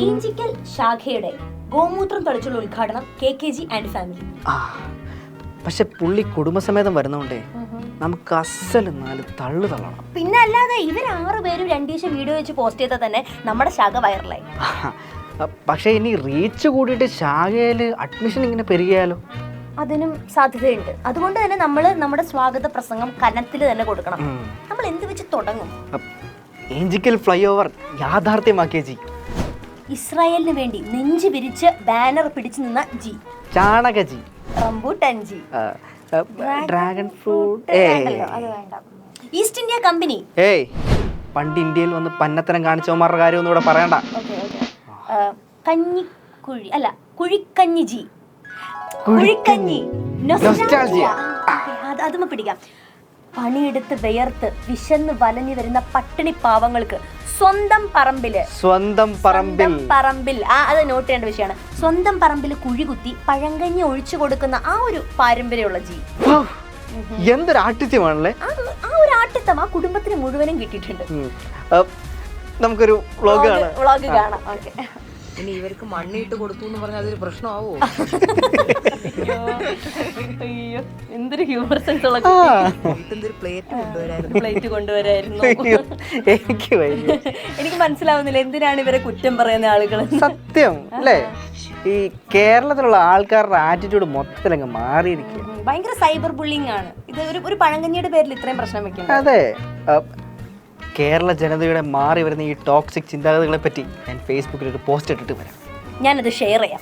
ഈഞ്ചിക്കൽ ശാഖയുടെ ഗോമൂത്രം തളിച്ചുള്ള ഉദ്ഘാടനം KKG and family. പക്ഷെ പുള്ളി കുടുംബസമേതം വരുന്നോണ്ടേ നമുക്ക് അസല് 4 തള്ളു തള്ളണം. പിന്നെ അല്ലാതെ ഇവർ 6 പേരും 2 ദിവസം വീഡിയോ വെച്ച് പോസ്റ്റ് ചെയ്താൽ തന്നെ നമ്മുടെ ശാഖ വൈറലായി. പക്ഷെ ഇനി റീച്ച് കൂടിയിട്ട് ശാഖയില് അഡ്മിഷൻ ഇങ്ങനെ പെരുകിയാലോ? അതിനും സാധ്യതയുണ്ട്. അതുകൊണ്ട് തന്നെ നമ്മൾ നമ്മുടെ സ്വാഗത പ്രസംഗം കനത്തിൽ തന്നെ കൊടുക്കണം. നമ്മൾ എന്ത് വെച്ച് തുടങ്ങും? ഏഞ്ചിക്കൽ ഫ്ലൈ ഓവർ യാഥാർത്ഥ്യമാക്കിയ ജി. ഇസ്രായേലിന് വേണ്ടി നെഞ്ചു വിരിച്ച് ബാനർ പിടിച്ചു നിന്ന ജി. ചാണക G. Rambutan G. Dragon fruit. East India company. പണ്ട് ഇന്ത്യയിൽ വന്ന് പന്നത്തരം കാണിച്ചവന്മാരുടെ കാര്യമൊന്നും ഇവിടെ പറയണ്ട. കഞ്ഞിക്കുഴി അല്ല കുഴിക്കഞ്ഞി ജി. കുഴിക്കഞ്ഞി. അതും പിടിക്കാം. പണിയെടുത്ത് വിയർത്ത് വിശന്ന് വലഞ്ഞു വരുന്ന പട്ടിണി പാവങ്ങൾക്ക് സ്വന്തം പറമ്പിൽ അത് നോട്ട് ചെയ്യേണ്ട വിഷയമാണ്. സ്വന്തം പറമ്പിൽ കുഴി കുത്തി പഴങ്കഞ്ഞി ഒഴിച്ചു കൊടുക്കുന്ന ആ ഒരു പാരമ്പര്യമുള്ള ജി. എന്തൊരു ആട്ടിത്യമാണല്ലേ. ആ ഒരു ആട്ടിത്തം ആ കുടുംബത്തിന് മുഴുവനും കിട്ടിയിട്ടുണ്ട്. നമുക്കൊരു വ്ളോഗ് കാണാം. ഓക്കെ. ഇനി ഇവർക്ക് മണ്ണിട്ട് കൊടുത്തു എന്ന് പറഞ്ഞാൽ അതൊരു പ്രശ്നമാവോ? അയ്യോ എന്തൊരു ഹ്യൂമർ സെൻസ് ഉള്ള പ്ലേറ്റ് കൊണ്ടുവരായിരുന്നു. എനിക്ക് മനസ്സിലാവുന്നില്ല എന്തിനാണ് ഇവരെ കുറ്റം പറയുന്ന ആളുകൾ. സത്യം അല്ലേ? ഈ കേരളത്തിലുള്ള ആൾക്കാരുടെ ആറ്റിറ്റ്യൂഡ് മൊത്തത്തിലങ്ങ് മാറിയിരിക്കുക. ഭയങ്കര സൈബർ ബുള്ളിങ് ആണ് ഇത്. ഒരു പഴങ്കഞ്ഞിയുടെ പേരിൽ ഇത്രയും പ്രശ്നം വെക്കുന്നത്. അതെ. കേരള ജനതയുടെ മാറി വരുന്ന ഈ ടോക്സിക് ചിന്താഗതികളെ പറ്റി ഞാൻ ഫേസ്ബുക്കിൽ ഒരു പോസ്റ്റ് ഇട്ടിട്ട് വരാം. ഞാനത് ഷെയർ ചെയ്യാം.